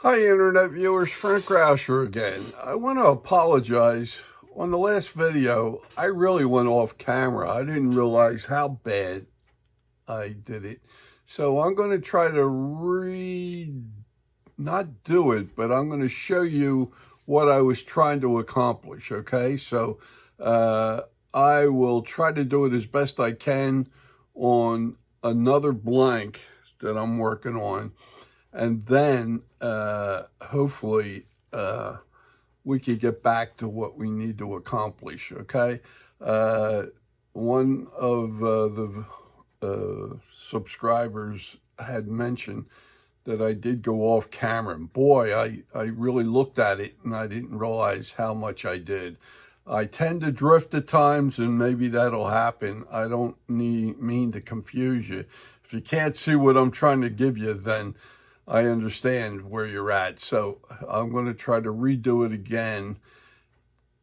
Hi, Internet viewers. Frank Rauscher again. I want to apologize. On the last video, I really went off camera. I didn't realize how bad I did it. So I'm going to try to not do it, but I'm going to show you what I was trying to accomplish, okay? So I will try to do it as best I can on another blank that I'm working on. And then hopefully we can get back to what we need to accomplish, okay? One of the subscribers had mentioned that I did go off camera. And boy, I really looked at it and I didn't realize how much I did. I tend to drift at times, and maybe that'll happen. I don't mean to confuse you. If you can't see what I'm trying to give you, then I understand where you're at. So I'm going to try to redo it again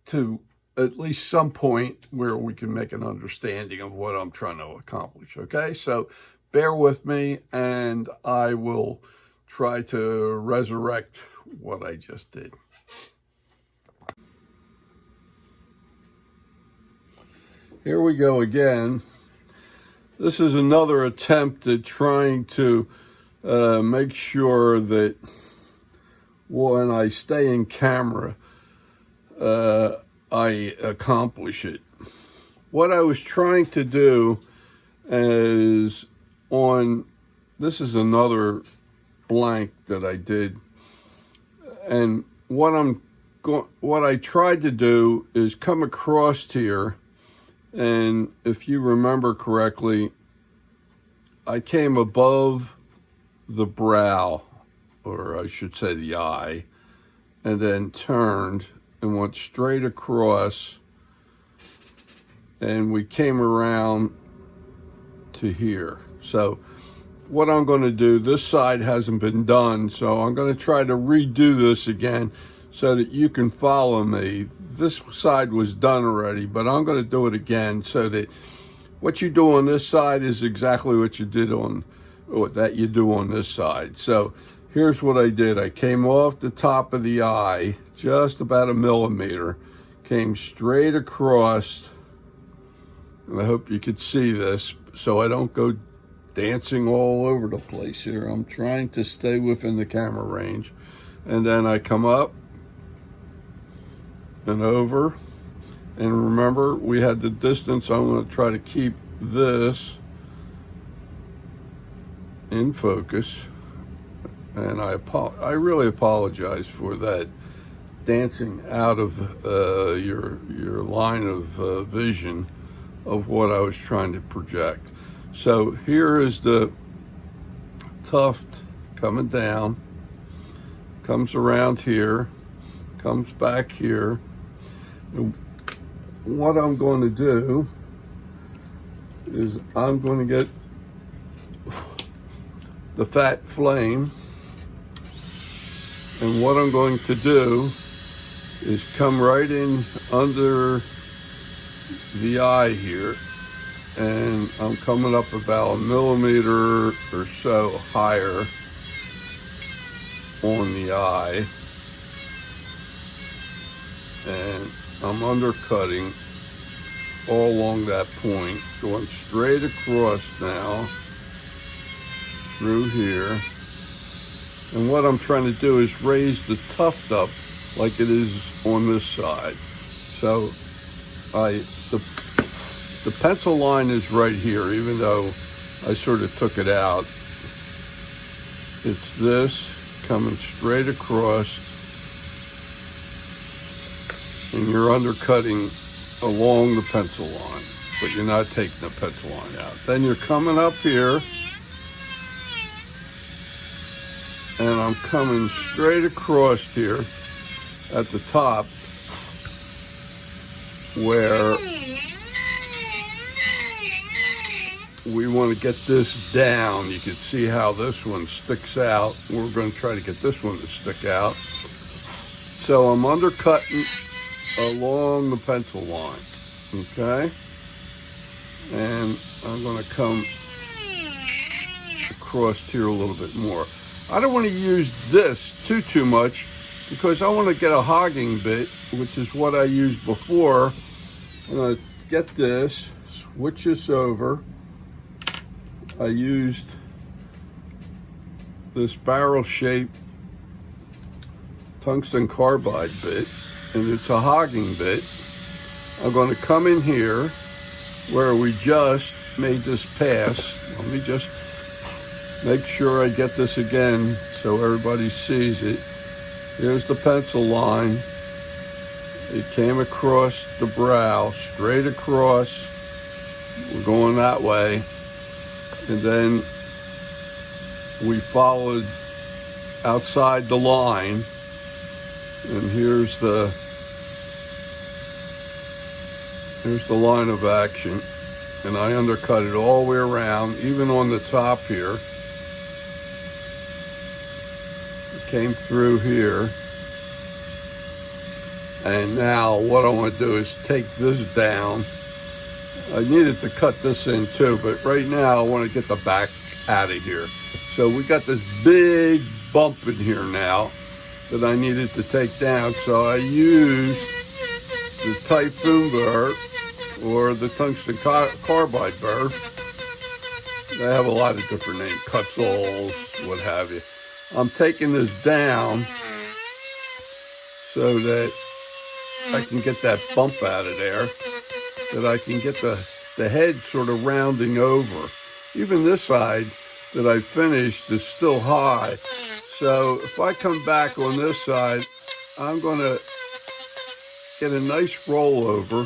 to at least some point where we can make an understanding of what I'm trying to accomplish. Okay, so bear with me and I will try to resurrect what I just did. Here we go again. This is another attempt at trying to make sure that when I stay in camera, I accomplish it. What I was trying to do is this is another blank that I did, and what I tried to do is come across here, and if you remember correctly, I came above the brow, or I should say the eye, and then turned and went straight across, and we came around to here. So what I'm going to do, this side hasn't been done, so I'm going to try to redo this again so that you can follow me. This side was done already, but I'm going to do it again so that what you do on this side is exactly what you did on that you do on this side. So here's what I did. I came off the top of the eye, just about a millimeter, came straight across, and I hope you could see this so I don't go dancing all over the place here. I'm trying to stay within the camera range. And then I come up and over, and remember we had the distance. I'm going to try to keep this in focus, and I really apologize for that dancing out of your line of vision of what I was trying to project. So here is the tuft coming down, comes around here, comes back here. And what I'm going to do is I'm going to get the fat flame, and what I'm going to do is come right in under the eye here, and I'm coming up about a millimeter or so higher on the eye, and I'm undercutting all along that point, going straight across now through here. And what I'm trying to do is raise the tuft up like it is on this side. So the pencil line is right here, even though I sort of took it out. It's this coming straight across, and you're undercutting along the pencil line, but you're not taking the pencil line out. Then you're coming up here, and I'm coming straight across here at the top where we want to get this down. You can see how this one sticks out. We're going to try to get this one to stick out. So I'm undercutting along the pencil line, okay? And I'm going to come across here a little bit more. I don't want to use this too much because I want to get a hogging bit, which is what I used before. I'm going to get this, switch this over. I used this barrel-shaped tungsten carbide bit, and it's a hogging bit. I'm going to come in here where we just made this pass. Let me just make sure I get this again so everybody sees it. Here's the pencil line. It came across the brow, straight across. We're going that way. And then we followed outside the line. And here's the line of action. And I undercut it all the way around, even on the top here. It came through here. And now what I want to do is take this down. I needed to cut this in too, but right now I want to get the back out of here. So we got this big bump in here now that I needed to take down. So I used the Typhoon burr or the tungsten carbide burr. They have a lot of different names, Cutsols, what have you. I'm taking this down so that I can get that bump out of there, that I can get the head sort of rounding over. Even this side that I finished is still high. So if I come back on this side, I'm going to get a nice rollover.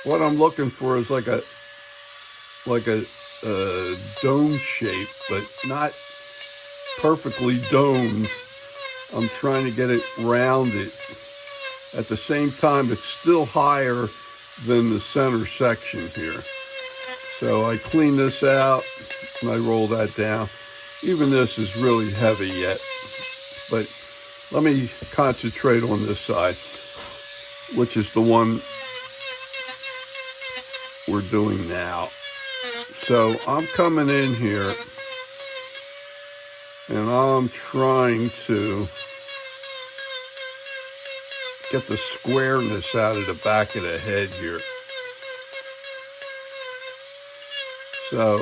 What I'm looking for is like a dome shape, but not perfectly domed. I'm trying to get it rounded. At the same time, it's still higher than the center section here. So I clean this out and I roll that down. Even this is really heavy yet, but let me concentrate on this side, which is the one we're doing now. So I'm coming in here and I'm trying to get the squareness out of the back of the head here. So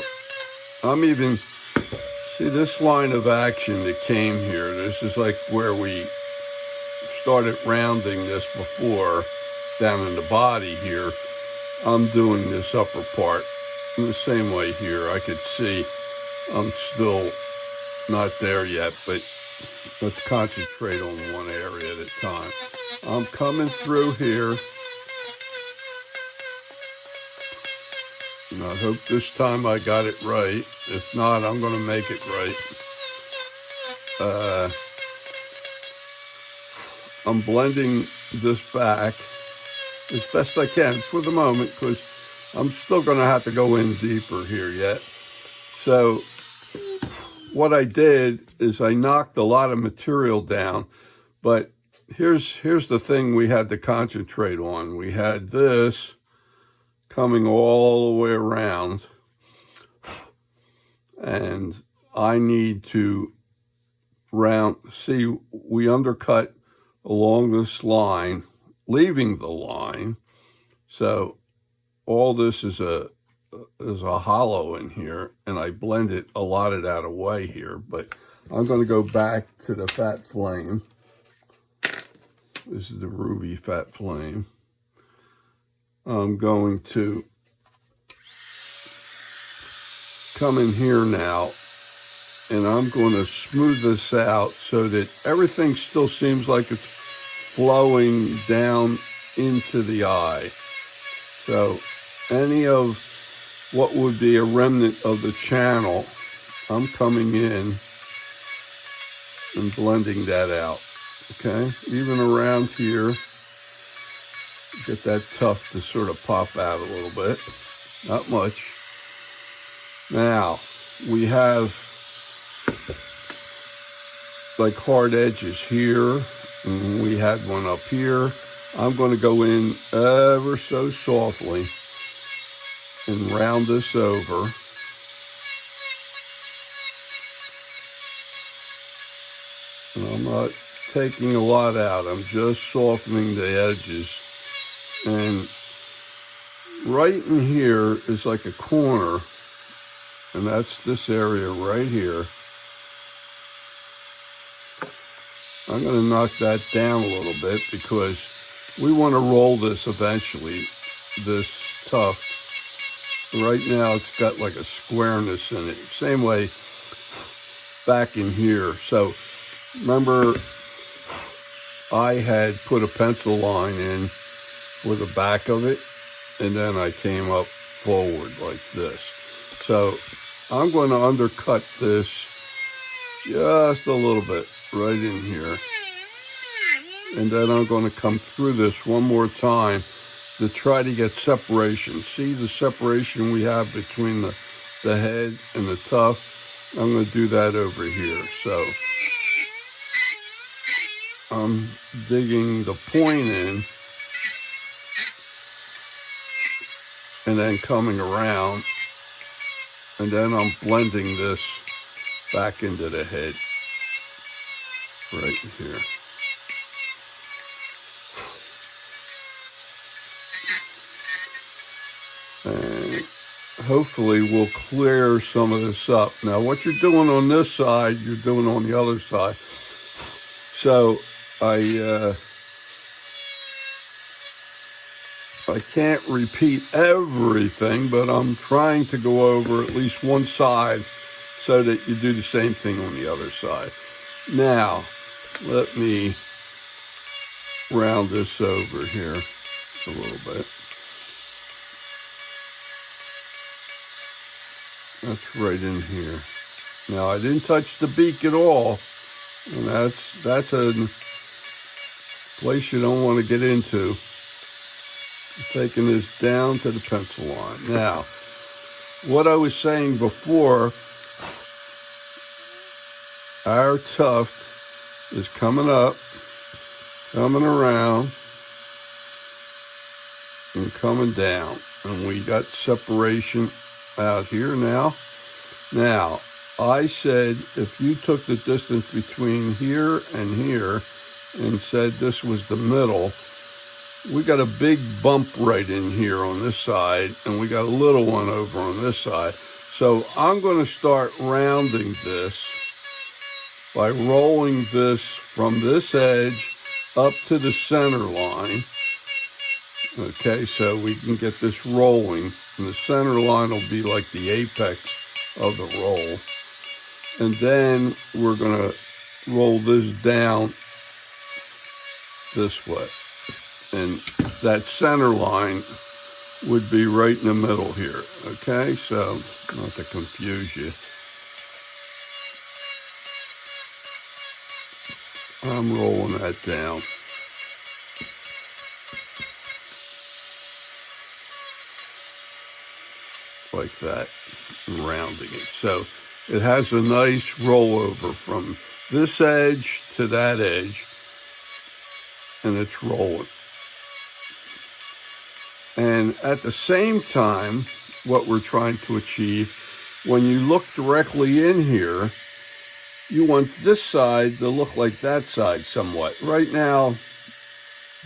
I'm even, see this line of action that came here, this is like where we started rounding this before, down in the body here. I'm doing this upper part in the same way here. I could see I'm still not there yet, but let's concentrate on one area at a time. I'm coming through here. And I hope this time I got it right. If not, I'm going to make it right. I'm blending this back as best I can for the moment, because I'm still going to have to go in deeper here yet. So what I did is I knocked a lot of material down, but here's the thing we had to concentrate on. We had this coming all the way around, and I need to round, see, we undercut along this line, leaving the line. So all this is a hollow in here, and I blend it a lot of that away here, but I'm going to go back to the fat flame. This is the ruby fat flame. I'm going to come in here now, and I'm going to smooth this out so that everything still seems like it's flowing down into the eye. So any of what would be a remnant of the channel, I'm coming in and blending that out. Okay, even around here, get that tuft to sort of pop out a little bit, not much. Now, we have like hard edges here, and we had one up here. I'm going to go in ever so softly and round this over. And I'm not taking a lot out. I'm just softening the edges. And right in here is like a corner, and that's this area right here. I'm going to knock that down a little bit because we want to roll this eventually, this tuft. Right now it's got like a squareness in it. Same way back in here. So remember, I had put a pencil line in for the back of it, and then I came up forward like this. So I'm going to undercut this just a little bit right in here. And then I'm going to come through this one more time to try to get separation. See the separation we have between the head and the tuft? I'm going to do that over here. So I'm digging the point in and then coming around, and then I'm blending this back into the head right here. And hopefully we'll clear some of this up. Now what you're doing on this side, you're doing on the other side. So I can't repeat everything, but I'm trying to go over at least one side so that you do the same thing on the other side. Now, let me round this over here a little bit. That's right in here. Now, I didn't touch the beak at all, and that's a place you don't want to get into. Taking this down to the pencil line. Now, what I was saying before, our tuft is coming up, coming around, and coming down. And we got separation out here now. Now, I said if you took the distance between here and here and said this was the middle, we got a big bump right in here on this side, and we got a little one over on this side. So I'm going to start rounding this by rolling this from this edge up to the center line. Okay, so we can get this rolling, and the center line will be like the apex of the roll. And then we're going to roll this down this way. And that center line would be right in the middle here, okay? So, not to confuse you. I'm rolling that down. Like that, and rounding it. So, it has a nice rollover from this edge to that edge, and it's rolling. And at the same time, what we're trying to achieve, when you look directly in here, you want this side to look like that side somewhat. Right now,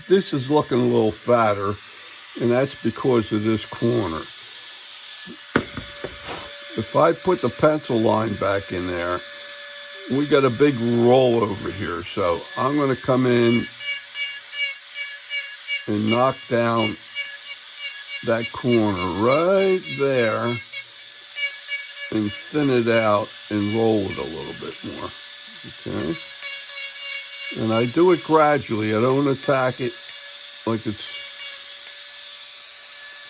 this is looking a little fatter, and that's because of this corner. If I put the pencil line back in there, we got a big roll over here. So I'm going to come in and knock down that corner right there and thin it out and roll it a little bit more, okay? And I do it gradually. I don't attack it like it's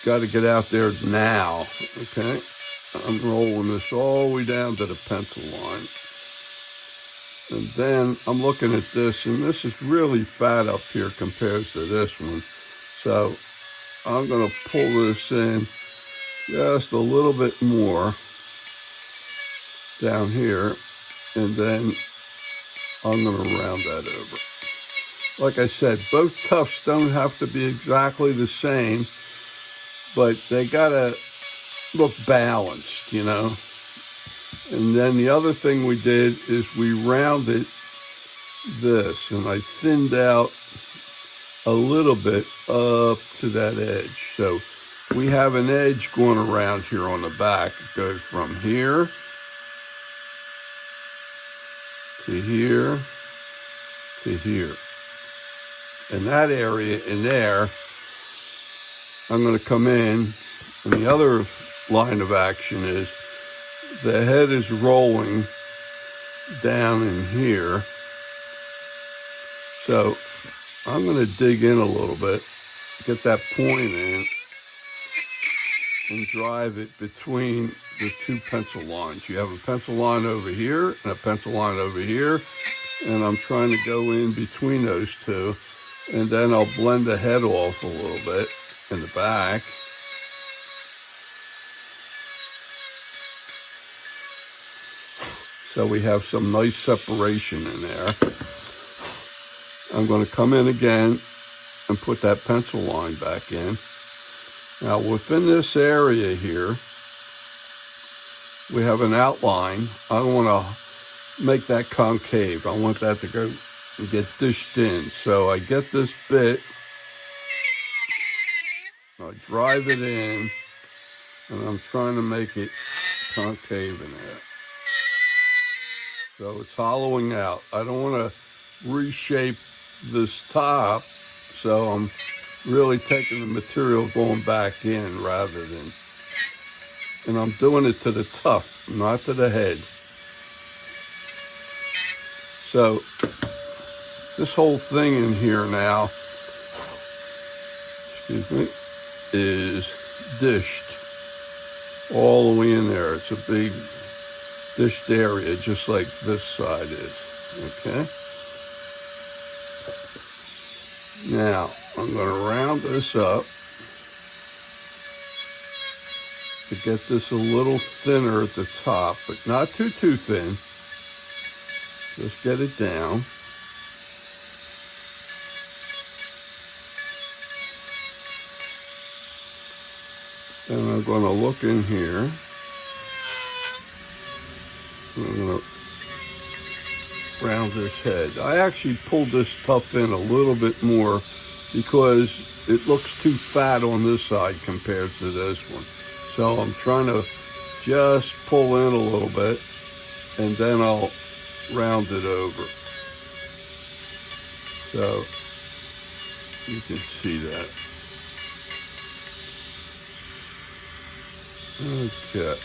got to get out there now, okay? I'm rolling this all the way down to the pencil line. And then I'm looking at this, and this is really fat up here compared to this one. So I'm going to pull this in just a little bit more down here, and then I'm going to round that over. Like I said, both tufts don't have to be exactly the same, but they got to look balanced, you know. And then the other thing we did is we rounded this, and I thinned out a little bit up to that edge. So we have an edge going around here on the back. It goes from here to here to here. And that area in there, I'm going to come in, and the other line of action is the head is rolling down in here. So I'm going to dig in a little bit, get that point in, and drive it between the two pencil lines. You have a pencil line over here and a pencil line over here, and I'm trying to go in between those two, and then I'll blend the head off a little bit in the back. So we have some nice separation in there. I'm going to come in again and put that pencil line back in. Now within this area here, we have an outline. I don't want to make that concave. I want that to go and get dished in. So I get this bit, I drive it in, and I'm trying to make it concave in there. So it's hollowing out. I don't want to reshape this top, so I'm really taking the material going back in rather than, and I'm doing it to the tuft, not to the head. So this whole thing in here now, excuse me, is dished all the way in there. It's a big dished area, just like this side is, okay? Now, I'm going to round this up to get this a little thinner at the top, but not too thin. Just get it down. And I'm going to look in here. I'm going to round this head. I actually pulled this tuft in a little bit more because it looks too fat on this side compared to this one. So I'm trying to just pull in a little bit, and then I'll round it over. So you can see that. Okay.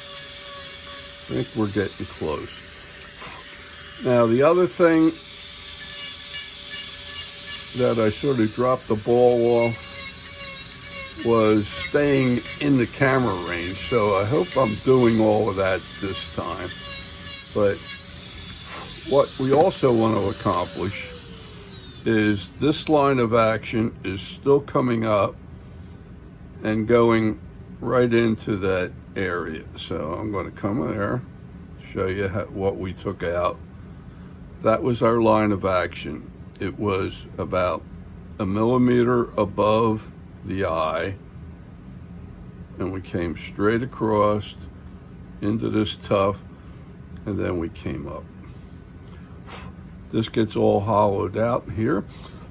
I think we're getting close. Now, the other thing that I sort of dropped the ball off was staying in the camera range. So I hope I'm doing all of that this time. But what we also want to accomplish is this line of action is still coming up and going right into that area. So I'm going to come there, show you what we took out. That was our line of action. It was about 1 millimeter above the eye, and we came straight across into this tuft, and then we came up. This gets all hollowed out here.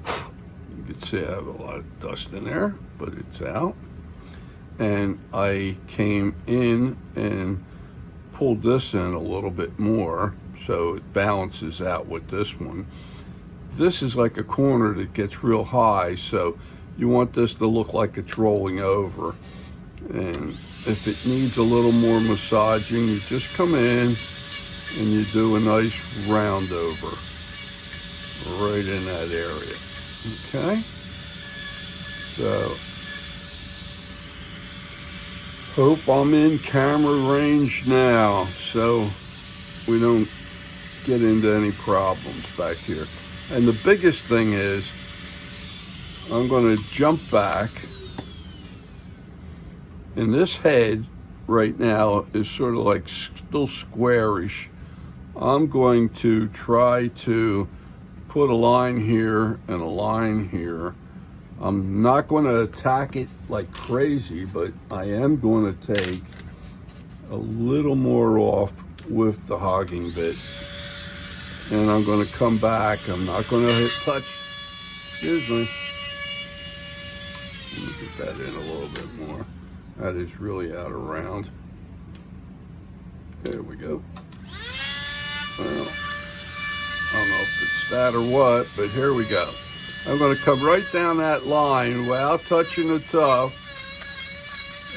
You can see I have a lot of dust in there, but it's out. And I came in and pulled this in a little bit more so it balances out with this one. This is like a corner that gets real high, so you want this to look like it's rolling over. And if it needs a little more massaging, you just come in and you do a nice round over right in that area. Okay? So hope I'm in camera range now so we don't get into any problems back here. And the biggest thing is I'm going to jump back, and this head right now is sort of like still squarish. I'm going to try to put a line here and a line here. I'm not going to attack it like crazy, but I am going to take a little more off with the hogging bit. And I'm going to come back. I'm not going to touch, excuse me. Let me get that in a little bit more. That is really out of round. There we go. Well, I don't know if it's that or what, but here we go. I'm going to come right down that line without touching the tuff.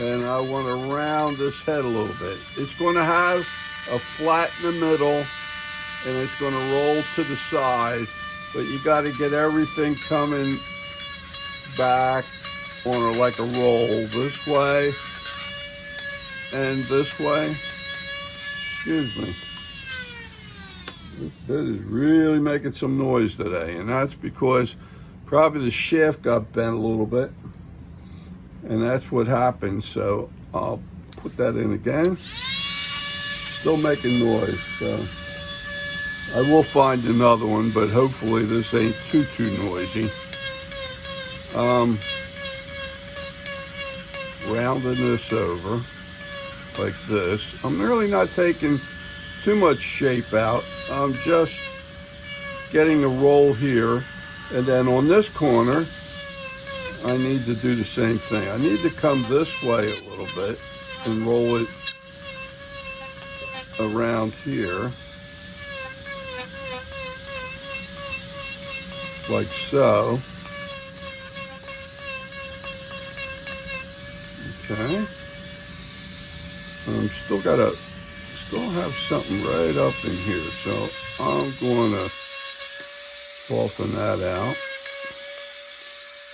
And I want to round this head a little bit. It's going to have a flat in the middle, and it's going to roll to the side, but you got to get everything coming back on like a roll this way and this way. Excuse me. This bit is really making some noise today, and that's because probably the shaft got bent a little bit, and that's what happened. So I'll put that in again. Still making noise, so I will find another one, but hopefully this ain't too noisy. Rounding this over like this. I'm really not taking too much shape out. I'm just getting a roll here, and then on this corner I need to do the same thing. I need to come this way a little bit and roll it around here like so. Okay. Still have something right up in here, so I'm going to soften that out.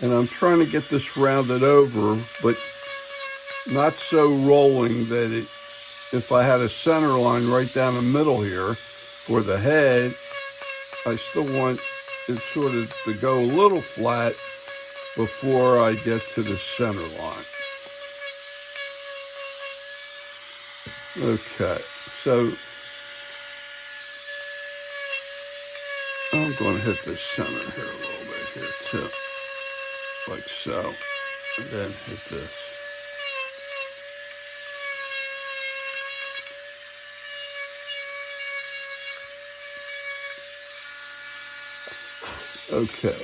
And I'm trying to get this rounded over, but not so rolling that if I had a center line right down the middle here for the head, I still want it sort of to go a little flat before I get to the center line. Okay, so I'm going to hit the center here a little bit here too, like so, and then hit this. Okay,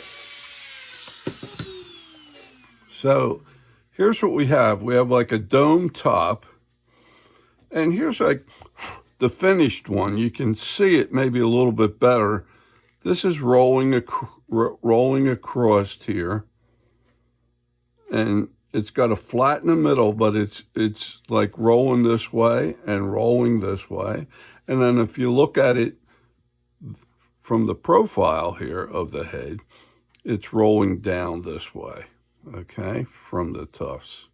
so here's what we have. We have like a dome top. And here's like the finished one. You can see it maybe a little bit better. This is rolling across here. And it's got a flat in the middle, but it's like rolling this way and rolling this way. And then if you look at it from the profile here of the head, it's rolling down this way, okay, from the tufts.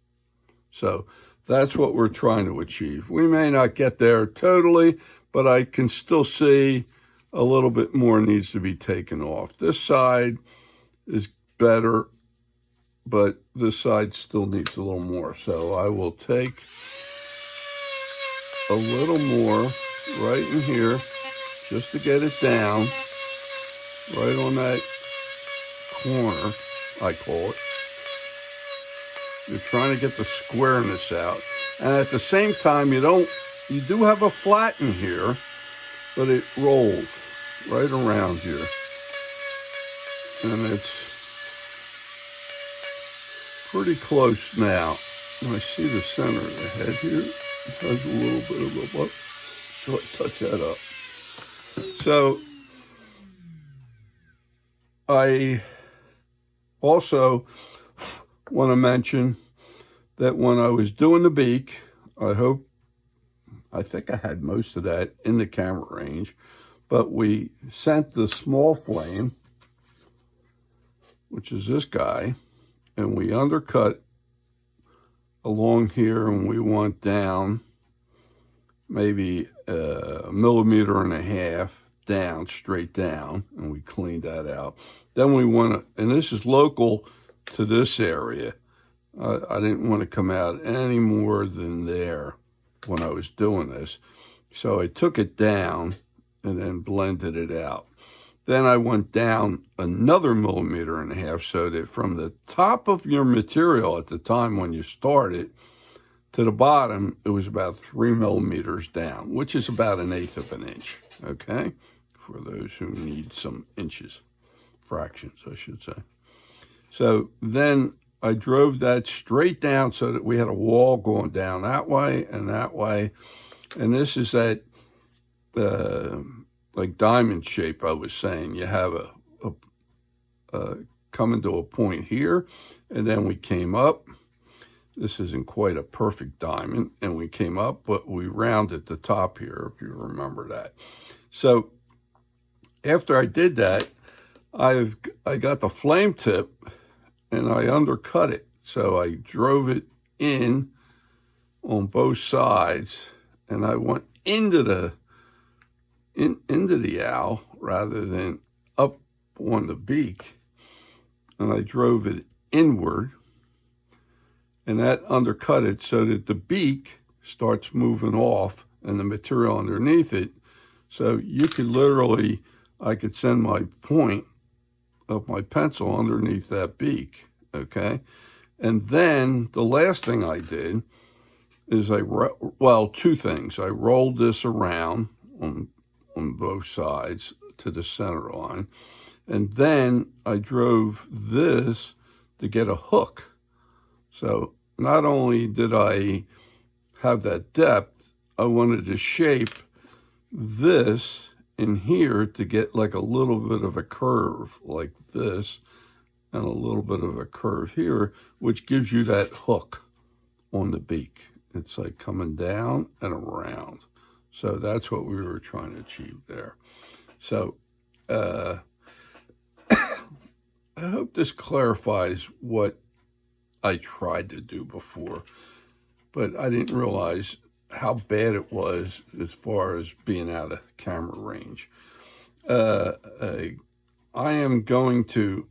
So that's what we're trying to achieve. We may not get there totally, but I can still see a little bit more needs to be taken off. This side is better, but this side still needs a little more. So I will take a little more right in here just to get it down, right on that corner, I call it. You're trying to get the squareness out. And at the same time, you do have a flat in here, but it rolls right around here. And it's pretty close now. And I see the center of the head here. It has a little bit of a butt. So I touch that up. So I also want to mention that when I was doing the beak, I think I had most of that in the camera range, but we sent the small flame, which is this guy, and we undercut along here, and we went down maybe 1.5 millimeters down, straight down, and we cleaned that out. Then we went, and this is local to this area. I didn't want to come out any more than there when I was doing this. So I took it down and then blended it out. Then I went down another 1.5 millimeters so that from the top of your material at the time when you start it to the bottom, it was about 3 millimeters down, which is about 1/8 of an inch, okay? For those who need some inches, fractions, I should say. So then I drove that straight down so that we had a wall going down that way and that way. And this is that like diamond shape I was saying. You have a coming to a point here, and then we came up. This isn't quite a perfect diamond, and we came up, but we rounded the top here, if you remember that. So after I did that, I got the flame tip and I undercut it. So I drove it in on both sides, and I went into the owl rather than up on the beak, and I drove it inward, and that undercut it so that the beak starts moving off and the material underneath it. So you could literally, I could send my point of my pencil underneath that beak, okay? And then the last thing I did is well, two things. I rolled this around on both sides to the center line, and then I drove this to get a hook. So not only did I have that depth, I wanted to shape this in here to get like a little bit of a curve like this and a little bit of a curve here, which gives you that hook on the beak. It's like coming down and around. So that's what we were trying to achieve there. So I hope this clarifies what I tried to do before, but I didn't realize how bad it was as far as being out of camera range. I am going to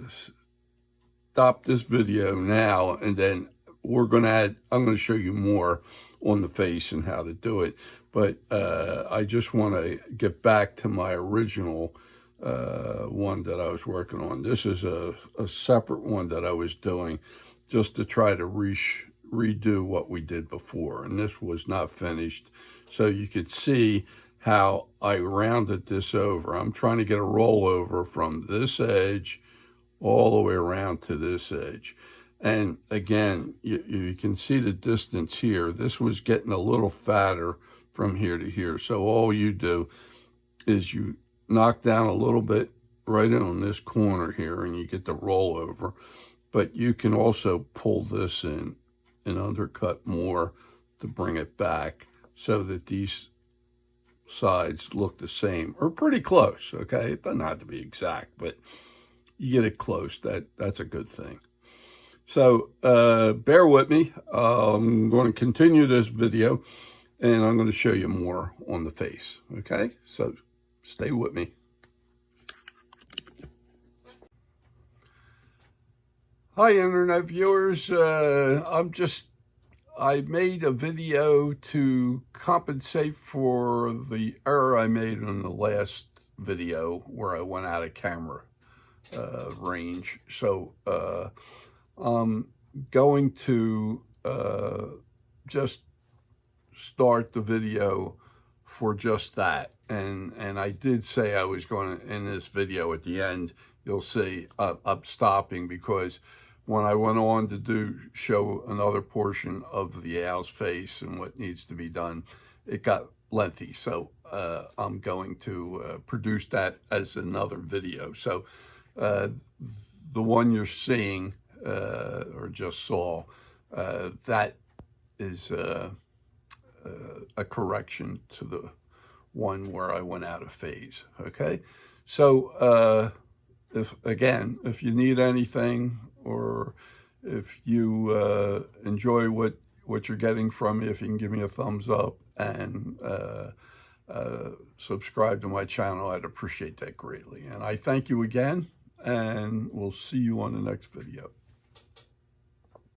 stop this video now, and then I'm going to show you more on the face and how to do it. But I just want to get back to my original one that I was working on. This is a separate one that I was doing just to try to redo what we did before. And this was not finished. So you could see how I rounded this over. I'm trying to get a rollover from this edge all the way around to this edge. And again, you can see the distance here. This was getting a little fatter from here to here. So all you do is you knock down a little bit right on this corner here, and you get the rollover. But you can also pull this in and undercut more to bring it back so that these sides look the same or pretty close, okay? It doesn't have to be exact, but you get it close. That's a good thing. So bear with me. I'm going to continue this video, and I'm going to show you more on the face, okay? So stay with me. Hi, Internet viewers. I made a video to compensate for the error I made in the last video where I went out of camera range. So I'm going to just start the video for just that. And I did say I was going to, in this video at the end, you'll see I'm stopping because when I went on to show another portion of the owl's face and what needs to be done, it got lengthy. So I'm going to produce that as another video. So the one you're seeing or just saw, that is a correction to the one where I went out of phase. Okay, so if you need anything, or if you enjoy what you're getting from me, if you can give me a thumbs up and subscribe to my channel, I'd appreciate that greatly. And I thank you again, and we'll see you on the next video.